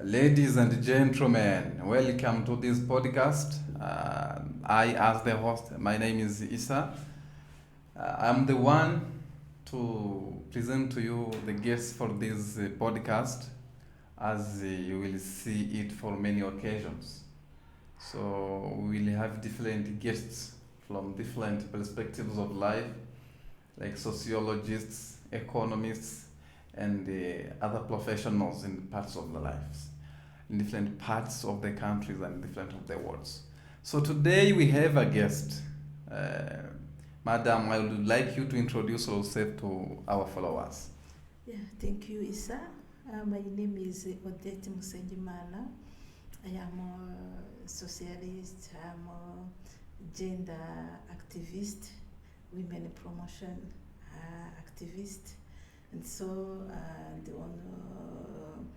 Ladies and gentlemen, welcome to this podcast. I, as the host, my name is Isa. I'm the one to present to you the guests for this podcast, as you will see it for many occasions. So we will have different guests from different perspectives of life, like sociologists, economists, and other professionals in parts of the lives, in different parts of the countries and different of the worlds. So today we have a guest. Madam, I would like you to introduce yourself to our followers. Yeah, thank you, Isa. My name is Odette Musengimana. I am a socialist, I'm a gender activist, women promotion activist, and so and on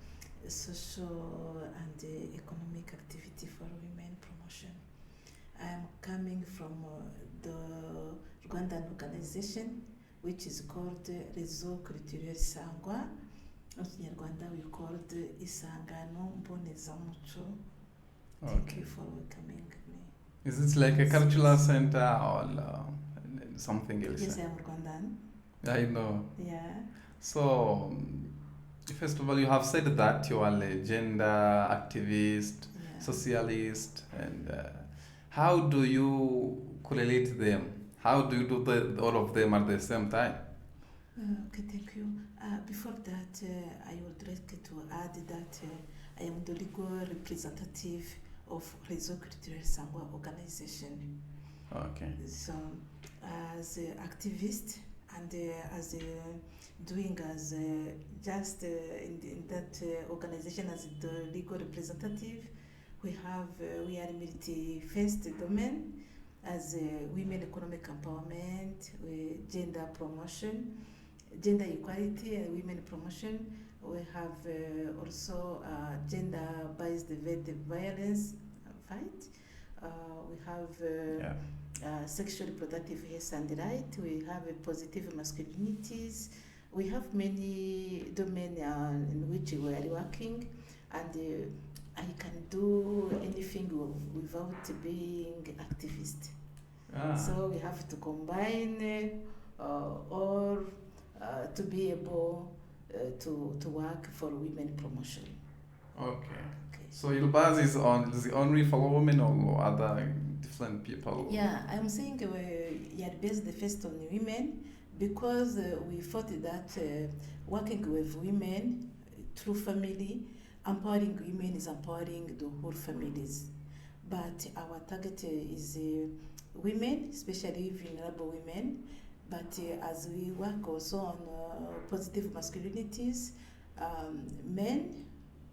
social and economic activity for women promotion. I am coming from the Rwandan organization which is called Reseau Culturel Sangwa. In Kinyarwanda we called Isangano Mbonezamuco. Thank you for welcoming me. Is it like a cultural center or something else? Yes, I am Rwandan. I know. Yeah. So, first of all, you have said that you are a gender activist, socialist, and how do you correlate them? How do you do all of them at the same time? Okay, thank you. Before that, I would like to add that I am the legal representative of Reseau Culturel Sangwa organization. Okay. So, as an activist and as doing as just in that organization as the legal representative, we are multi-faced domain as women economic empowerment, gender promotion, gender equality and women promotion. We have also gender-based violence fight. We have sexual reproductive health and right. We have positive masculinities. We have many domains in which we are working, and I can do anything without being activist. So we have to combine or to be able to work for women promotion. Okay. So your base is only for women or other different people? Yeah, I'm saying we are based first on women because we thought that working with women through family, empowering women is empowering the whole families. But our target is women, especially vulnerable women. But as we work also on positive masculinities, men,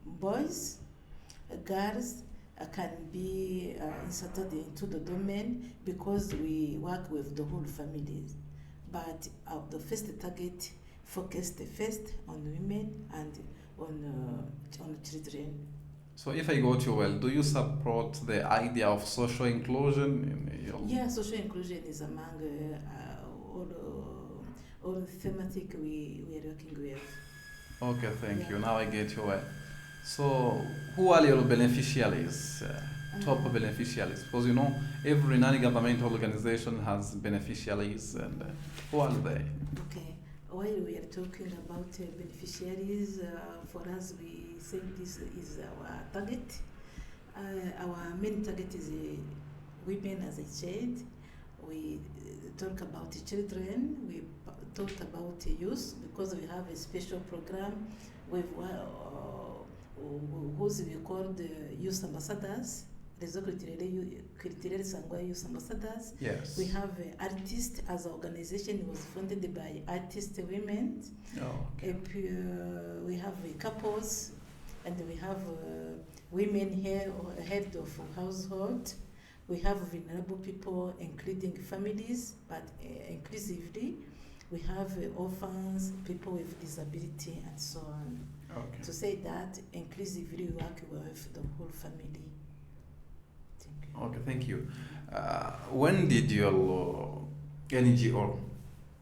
boys, girls can be inserted into the domain because we work with the whole families. But the first target focused first on women and on children. So if I got you well, do you support the idea of social inclusion? Yeah, social inclusion is among all the thematic we are working with. Okay, thank you. Now I get you well. So who are your beneficiaries, top beneficiaries? Because every non-governmental organization has beneficiaries, and who are they? Okay. While we are talking about beneficiaries, for us we say this is our target. Our main target is women, as I said. We talk about children. We talk about youth because we have a special program with who's we call the youth ambassadors. Reseau Culturel Sangwa Youth Ambassadors. Yes. We have artists as an organization. It was funded by artist women. Okay. We have couples, and we have women here, head of household. We have vulnerable people, including families, but inclusively. We have orphans, people with disability, and so on. Okay. To say that inclusively we work with the whole family. Okay, thank you. When did your NGO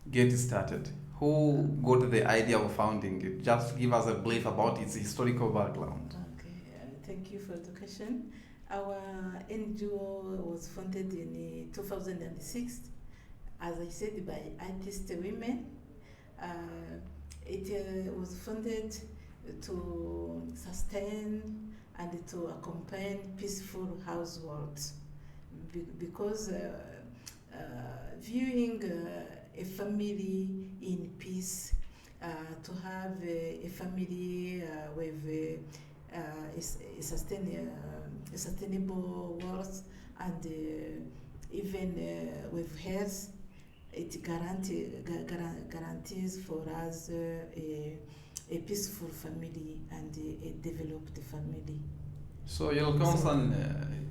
get started? Who got the idea of founding it? Just give us a brief about its historical background. Okay. Thank you for the question. Our NGO was founded in 2006, as I said, by artist women. It was funded to sustain and to accompany peaceful households because viewing a family in peace, to have a family with a sustainable wealth and even with health, it guarantees for us a peaceful family and a developed family. So your concern,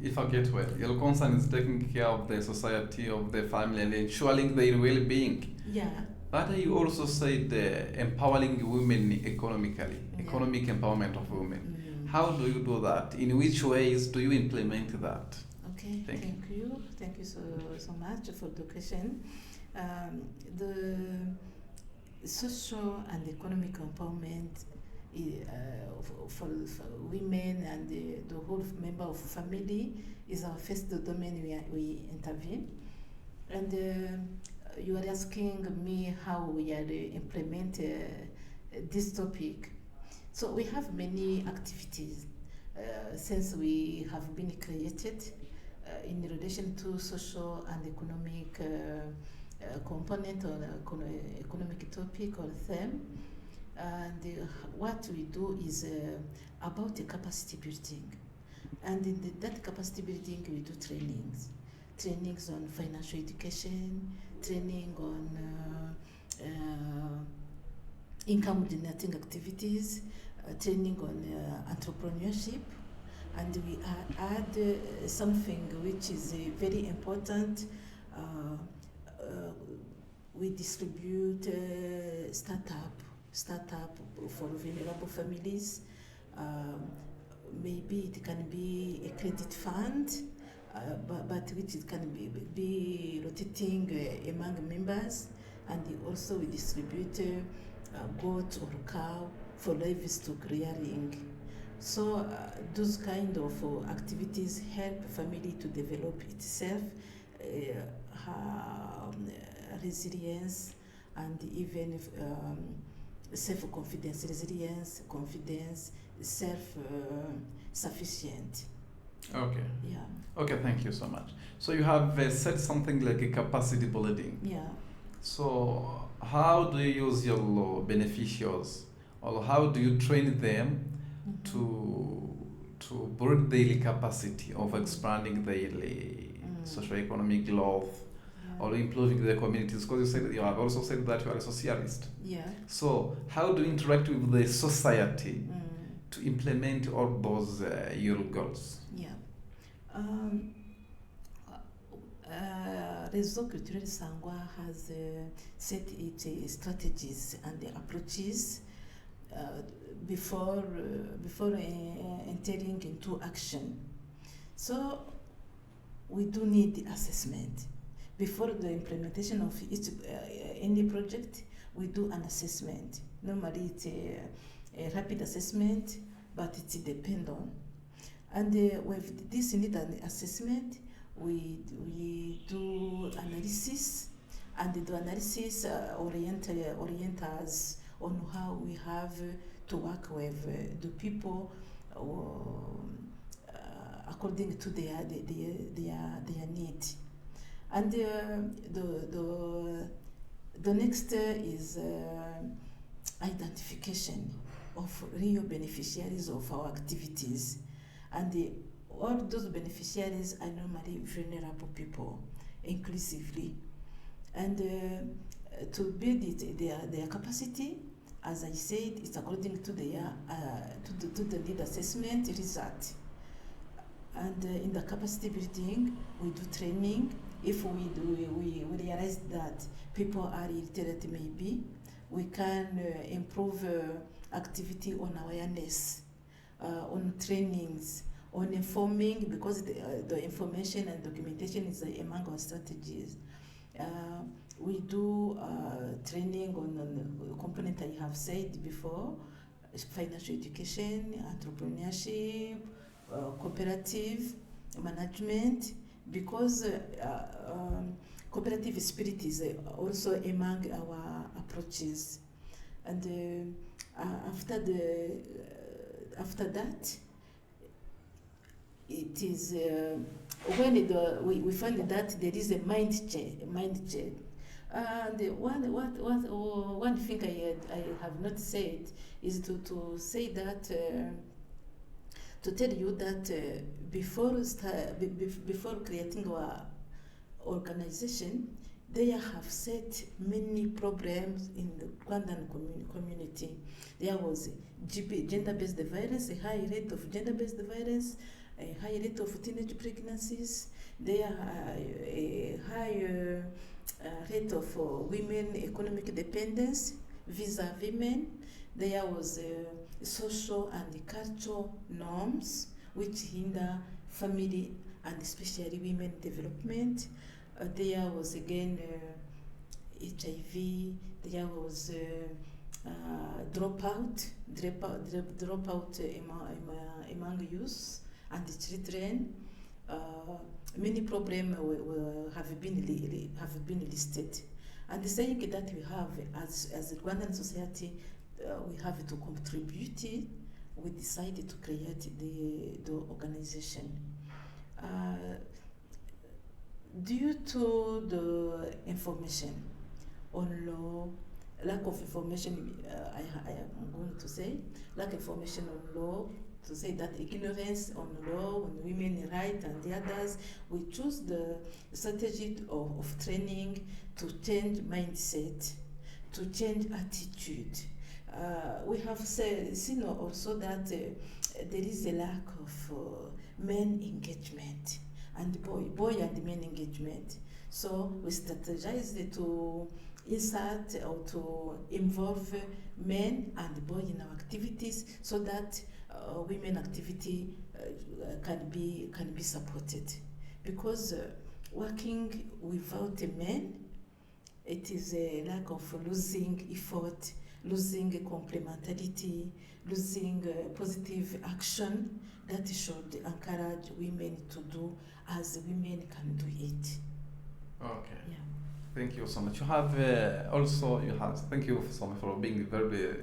if I get well, your concern is taking care of the society, of the family, and ensuring their well-being. Yeah. But you also said empowering women economically, economic empowerment of women. Mm. How do you do that? In which ways do you implement that? Okay, thank you. Thank you so much for the question. The social and economic empowerment for women and the whole member of family is our first domain we intervene. And you are asking me how we are implement this topic. So we have many activities since we have been created in relation to social and economic component or economic topic or theme. And what we do is about the capacity building. And in that capacity building, we do trainings on financial education, training on income generating activities, training on entrepreneurship, and we add something which is very important. We distribute startup for vulnerable families. Maybe it can be a credit fund, but which it can be rotating among members. And also we distribute goat or cow for livestock rearing. So those kind of activities help family to develop itself, resilience, and even self-confidence, confidence, self-sufficient. Okay. Yeah. Okay, thank you so much. So you have said something like a capacity building. Yeah. So how do you use your beneficiaries, or how do you train them to build daily capacity of expanding daily socio-economic growth, or improving the communities? Because you have also said that you are a socialist. Yeah. So how do you interact with the society to implement all those your goals? Yeah. Reseau Culturel Sangwa has set its strategies and approaches before entering into action. So we do need the assessment. Before the implementation of each any project, we do an assessment. Normally it's a rapid assessment, but it's dependent. And with this need an assessment, we do analysis, and the analysis orient us on how we have to work with the people according to their need. And the next is identification of real beneficiaries of our activities. And all those beneficiaries are normally vulnerable people, inclusively. And to build their capacity, as I said, it's according to their to the need assessment result. And in the capacity building, we do training. If we realize that people are illiterate, maybe we can improve activity on awareness, on trainings, on informing, because the information and documentation is among our strategies. We do training on the component I have said before: financial education, entrepreneurship, cooperative management, because cooperative spirit is also among our approaches. And after that, it is when we find that there is a mind change. And one thing I have not said is to say that to tell you that before creating our organization, they have set many problems in the Rwandan community. There was gender-based violence, a high rate of gender-based violence, a high rate of teenage pregnancies. There a high rate of women economic dependence vis-a-vis men. There was social and cultural norms which hinder family and especially women development. There was again HIV. There was dropout among youth and children. Many problems have been listed, and saying that we have as a Rwandan society, we have to contribute. We decided to create the organization. Due to the information on law, lack of information, I am going to say, lack of information on law, to say that ignorance on law, on women's rights and the others, we choose the strategy of training to change mindset, to change attitude. We have seen also that there is a lack of men engagement and boy and men engagement. So we strategize to insert or to involve men and boy in our activities, so that women activity can be supported. Because working without a man, it is a lack of losing effort, losing complementarity, losing positive action that should encourage women to do as women can do it. Okay. Yeah. Thank you so much. Thank you so much for being very,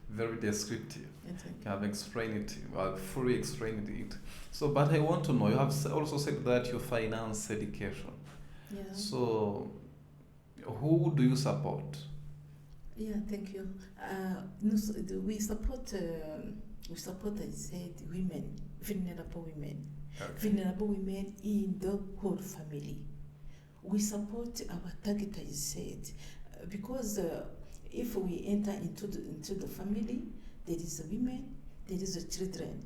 very descriptive. You have explained it, fully explained it. So, but I want to know, you have also said that you finance education. Yeah. So, who do you support? Yeah, thank you. We support, I said, women, vulnerable women. Okay. Vulnerable women in the whole family. We support our target, I said, because if we enter into the family, there is a women, there is a children.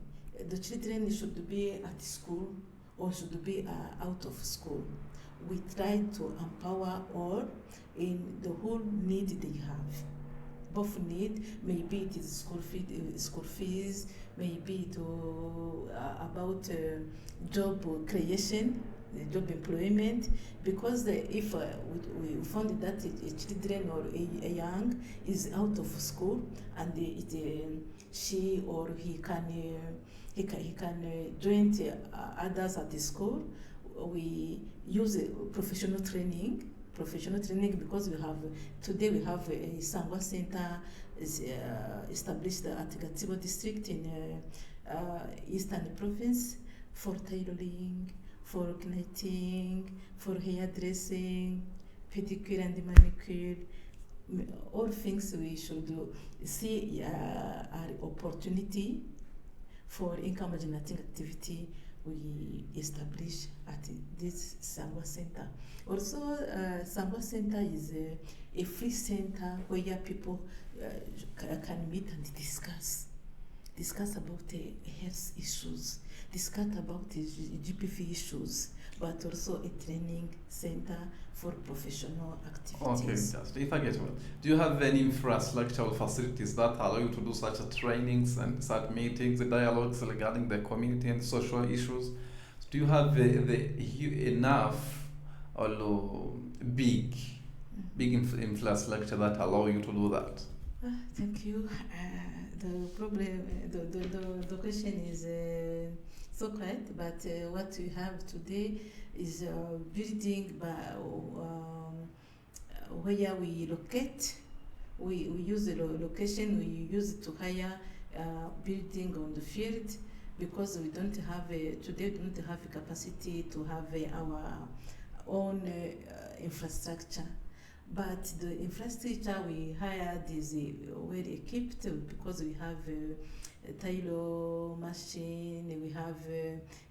The children should be at school or should be out of school. We try to empower all in the whole need they have. Both need, maybe it is school fees, maybe about job creation, job employment, because if we found that a children or a young is out of school and she or he can join others at the school, we use professional training, because today we have a Sangwa Center established at Gatsibo district in Eastern Province for tailoring, for knitting, for hairdressing, pedicure and manicure. All things we should see are opportunity for income generating activity we establish at this Sangwa Center. Also, Sangwa Center is a free center where people can meet and discuss about health issues, discuss about GPV issues, but also a training center for professional activities. Okay, just if I get well, do you have any infrastructural facilities that allow you to do such trainings and such meetings, dialogues regarding the community and social issues? Do you have enough or big infrastructure that allow you to do that? Thank you. The question is so quiet, but what we have today is building by where we locate. We use the location we use to hire building on the field, because we don't have today we don't have capacity to have our own infrastructure. But the infrastructure we hired is well equipped, because we have a tailor machine, we have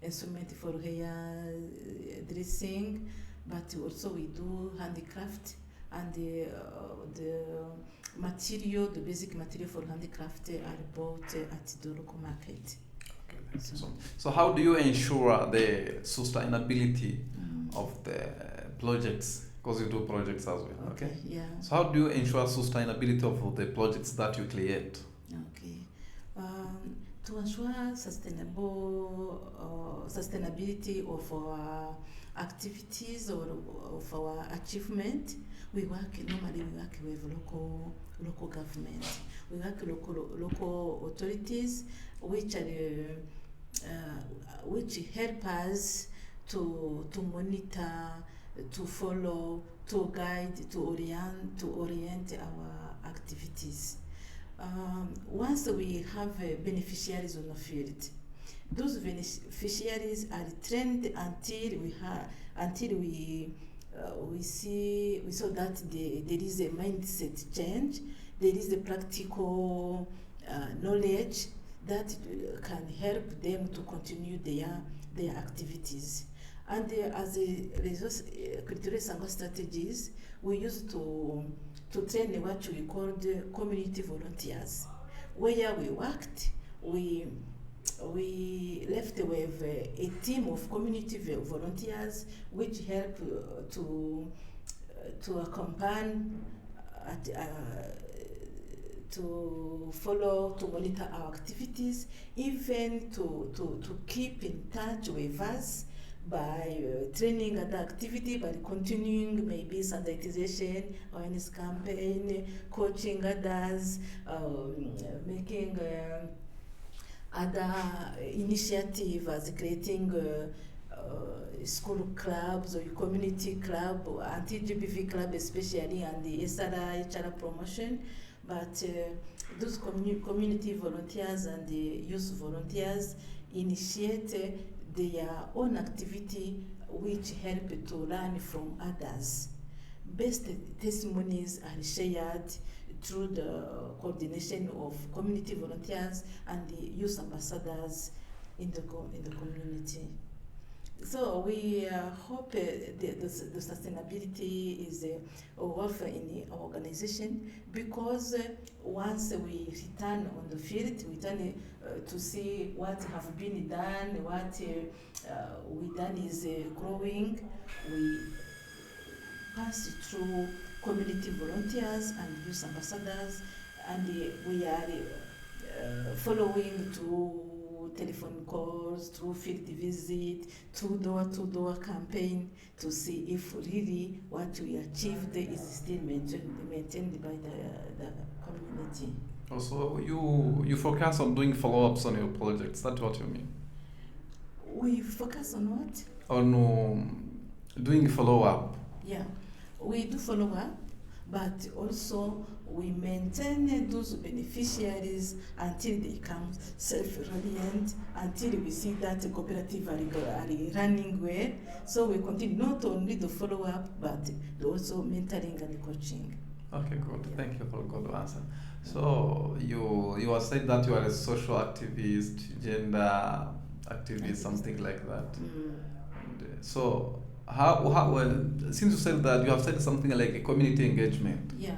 instrument for hair dressing, but also we do handicraft, and the material, the basic material for handicraft are bought at the local market. Okay, thank you. So how do you ensure the sustainability of the projects? Because you do projects as well, okay? Yeah. So how do you ensure sustainability of the projects that you create? Okay. To ensure sustainability of our activities or of our achievement, we work with local government. We work local authorities, which are which help us to monitor, to follow, to guide, to orient our activities. Once we have beneficiaries on the field, those beneficiaries are trained until we saw that there is a mindset change, there is a practical knowledge that can help them to continue their activities. And as a Reseau Culturel Sangwa strategies, we used to train what we called community volunteers. Where we worked, we left with a team of community volunteers, which help to accompany, to follow, to monitor our activities, even to keep in touch with us by training other activity, by continuing maybe sanitization, awareness campaign, coaching others, making other initiative as creating school clubs or community club, anti-GBV club especially, and the SRI HR promotion. But those community volunteers and the youth volunteers initiate their own activity, which help to learn from others. Best testimonies are shared through the coordination of community volunteers and the youth ambassadors in the community. So we hope the sustainability is welfare in our organization, because once we return on the field, we turn to see what have been done, what we done is growing. We pass through community volunteers and youth ambassadors, and we are following to telephone calls, through field visit, through door-to-door campaign, to see if really what we achieved is still maintained by the community. Also, you focus on doing follow-ups on your projects. That's what you mean? We focus on what? On doing follow-up. Yeah, we do follow-up, but also we maintain those beneficiaries until they become self-reliant, until we see that the cooperative are running well. So we continue not only the follow-up, but also mentoring and coaching. Okay, good. Yeah. Thank you for a good answer. So you are saying that you are a social activist, gender activist, something like that. And, so how well, since you said that, you have said something like a community engagement. Yeah.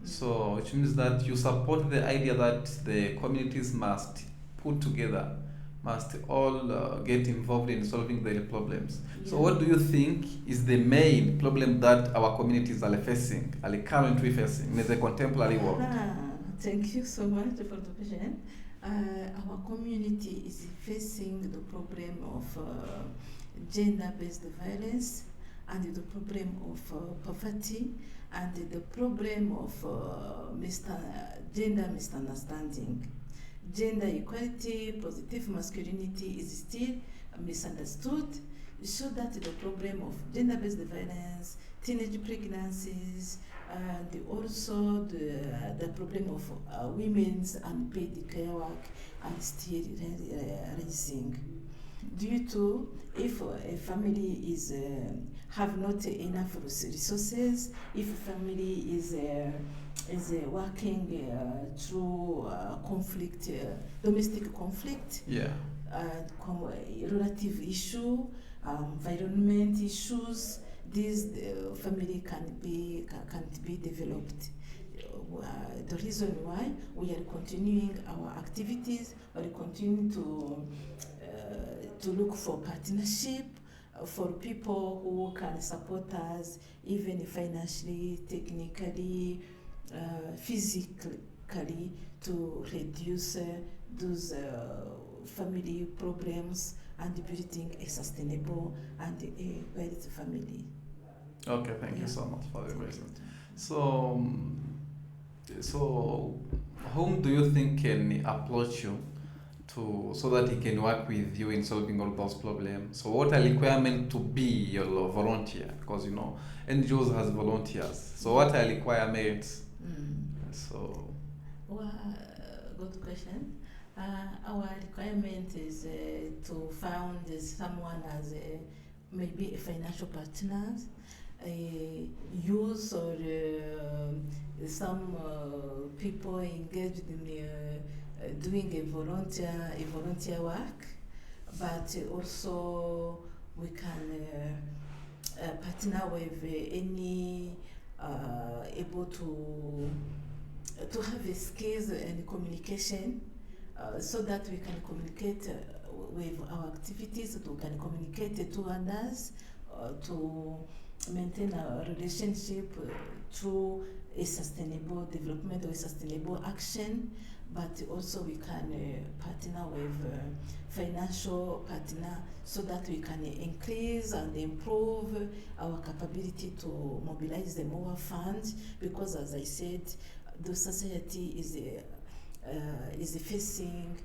So which means that you support the idea that the communities must put together, must all get involved in solving their problems. Yeah. So what do you think is the main problem that our communities are facing, are currently facing in the contemporary world? Thank you so much for the question. Our community is facing the problem of gender-based violence, and the problem of poverty, and the problem of gender misunderstanding. gender equality, positive masculinity is still misunderstood. So that the problem of gender-based violence, teenage pregnancies, and also the problem of women's unpaid care work are still rising. Due to if a family is have not enough resources, if a family is working through conflict, domestic conflict, Yeah. relative issue, environment issues, these family can't be developed. The reason why we are continuing our activities, we are continuing to look for partnership for people who can support us, even financially, technically, physically, to reduce those family problems and building a sustainable and a wealthy family. Okay, thank you so much for the question. So whom do you think can approach you so that he can work with you in solving all those problems? So what are requirement to be your volunteer? Because NGOs has volunteers. So what are requirements? So good question. Our requirement is to found someone as maybe a financial partner, youth or some people engaged in doing a volunteer work, but also we can partner with any able to have a skills and communication, so that we can communicate with our activities, we can communicate to others, to maintain a relationship through a sustainable development or a sustainable action, but also we can partner with financial partner so that we can increase and improve our capability to mobilize the more funds, because as I said, the society is facing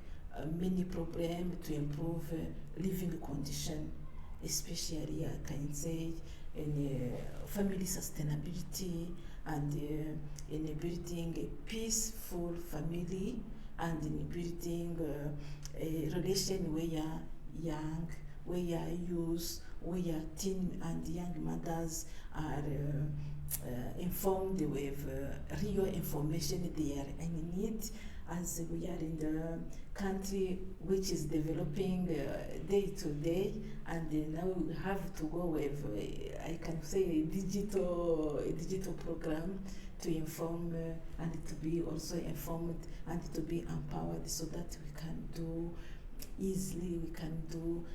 many problems to improve living condition, especially I can say in family sustainability and in building a peaceful family, and in building a relation where youth, where teen and young mothers are informed with real information they are in need, as we are in the country which is developing day to day, and now we have to go with I can say a digital program to inform and to be also informed and to be empowered, so that we can do easily, we can do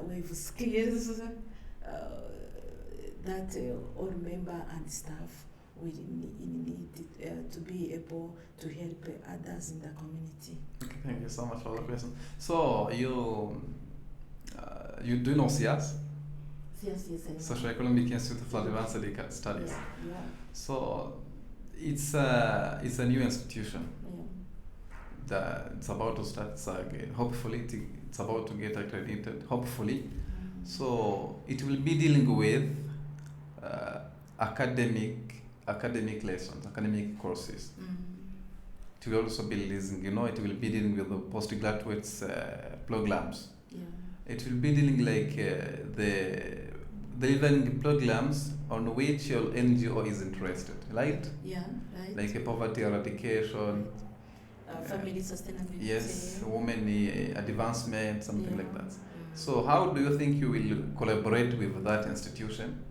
with skills that all member and staff will need to be able to help others in the community. Okay, thank you so much for the question. So you do know SIAS? Yes, I know. Socio-Economic Institute for Advanced Studies. Yeah. So it's a new institution. Yeah. It's about to start again. Hopefully, it's about to get accredited. Hopefully, so it will be dealing with academic lessons, academic courses. It will also be listening, it will be dealing with the postgraduate programs. Yeah. It will be dealing like the learning programs on which your NGO is interested, right? Yeah, right. Like a poverty eradication, family sustainability. yes, women advancement, something like that. Mm. So how do you think you will collaborate with that institution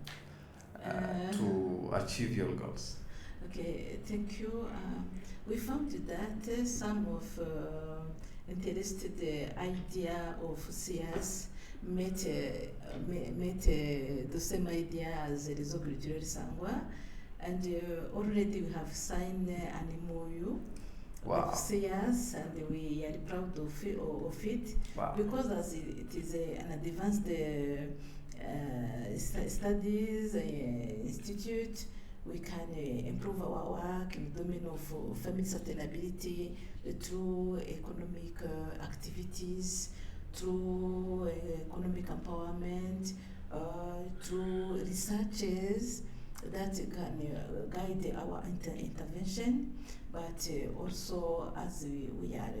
to achieve your goals? Okay, thank you. We found that some of interested idea of SIAS met the same idea as Reseau Culturel Sangwa, and already we have signed an MOU. Wow. Of SIAS, and we are proud of it. Wow. Because as it is an advanced studies institute, we can improve our work in the domain of family sustainability through economic activities, through economic empowerment, through researches that can guide our intervention, but also as we are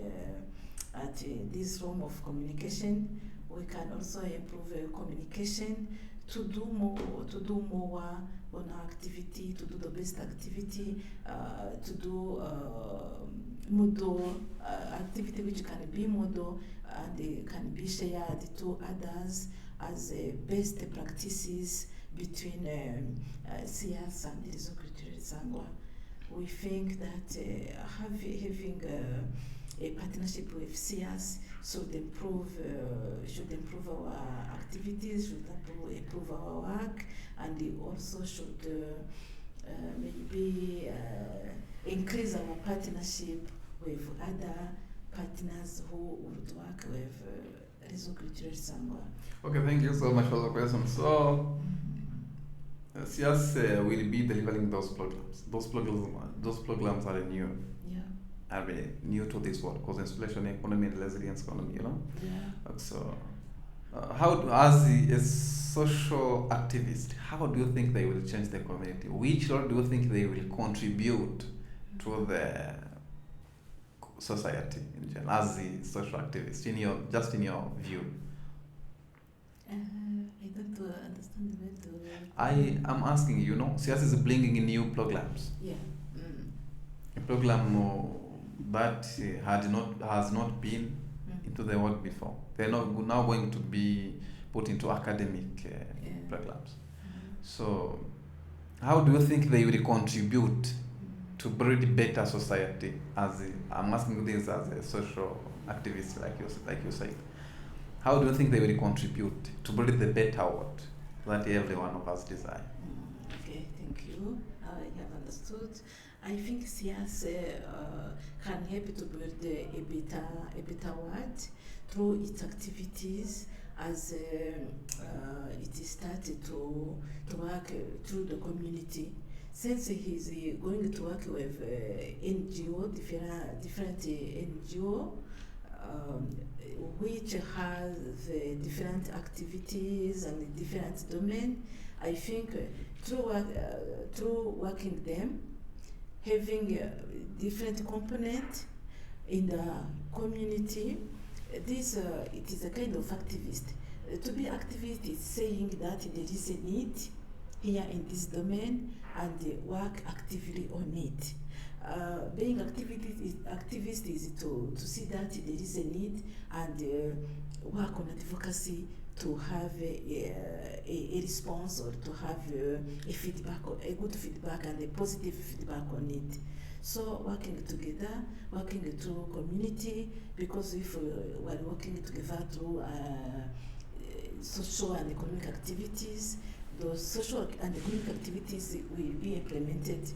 at this realm of communication, we can also improve communication to do more on our activity, to do the best activity, to do model activity which can be model and can be shared to others as best practices between SIAS and Reseau Culturel Sangwa. We think that having a partnership with SIAS should improve our activities, should improve our work, and it also should maybe increase our partnership with other partners who would work with Reseau Culturel Sangwa. Okay, thank you so much for the question. So, SIAS will be delivering those programs. Those programs are new. Yeah. Are new to this world, because installation economy and resilience economy, you know. Yeah. So, as a social activist, how do you think they will change the community? Which role do you think they will contribute to the society in general, as a social activist, in your view? I don't understand the I am asking you, SIAS is bringing in new programs. Yeah. A program that has not been into the world before. They're now going to be put into academic programs. So, how do you think they will contribute to build better society? I'm asking this as a social activist, like you said. How do you think they will contribute to build the better world that every one of us desire? Okay, thank you. I have understood. I think SIAS can help to build a better world through its activities, as it is started to work through the community. Since he's going to work with NGO, different NGO, which has different activities and different domain, I think through working them, having different component in the community, it is a kind of activist. To be activist is saying that there is a need here in this domain and work actively on it. Being activist is to see that there is a need and work on advocacy to have a response, or to have a feedback, a good feedback and a positive feedback on it. So working together, working through community, because if we are working together through social and economic activities, those social and economic activities will be implemented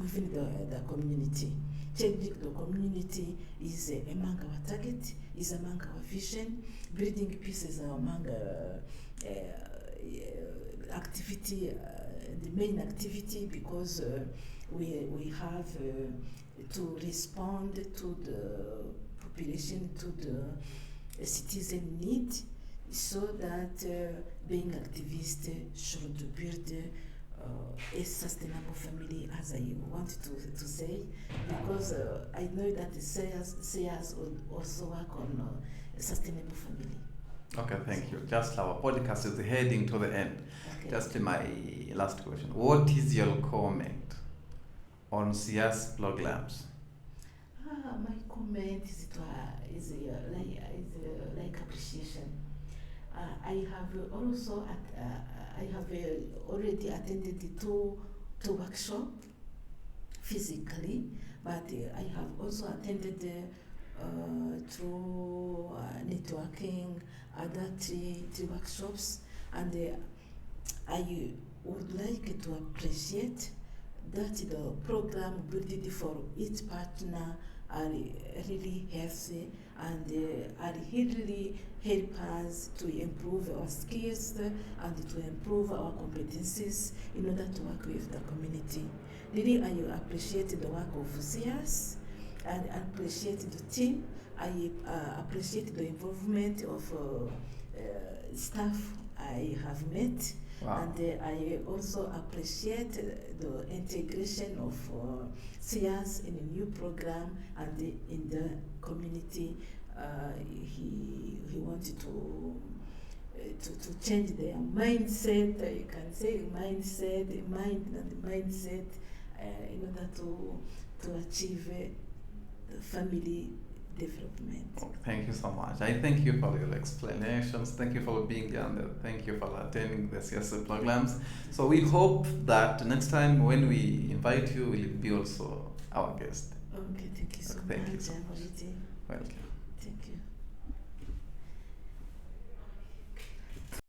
within the community. Changing the community is among our target, is among our vision. Building peace is among activity, the main activity, because we have to respond to the population, to the citizen need, so that being activist should build a sustainable family, as I wanted to say, because I know that the SIAS also work on a sustainable family. Okay, thank you. Just our podcast is heading to the end. Okay. Just my last question. What is your comment on SIAS programs? My comment is like appreciation. I have also already attended the two workshops physically, but I have also attended through networking other three workshops, and I would like to appreciate that the program built for each partner are really healthy and he really help us to improve our skills and to improve our competencies in order to work with the community. Really, I appreciate the work of SIAS, and I appreciate the team. I appreciate the involvement of staff I have met. Wow. And I also appreciate the integration of SIAS in a new program and in the community. He wanted to change their mindset. You can say mindset, mind and mindset, in order to achieve family development. Oh, thank you so much. I thank you for your explanations. Thank you for being here, and thank you for attending the CSA programs. So we hope that next time when we invite you, will be also our guest. Okay, thank you so much. Thank you so much. Amorite. Welcome. Thank you.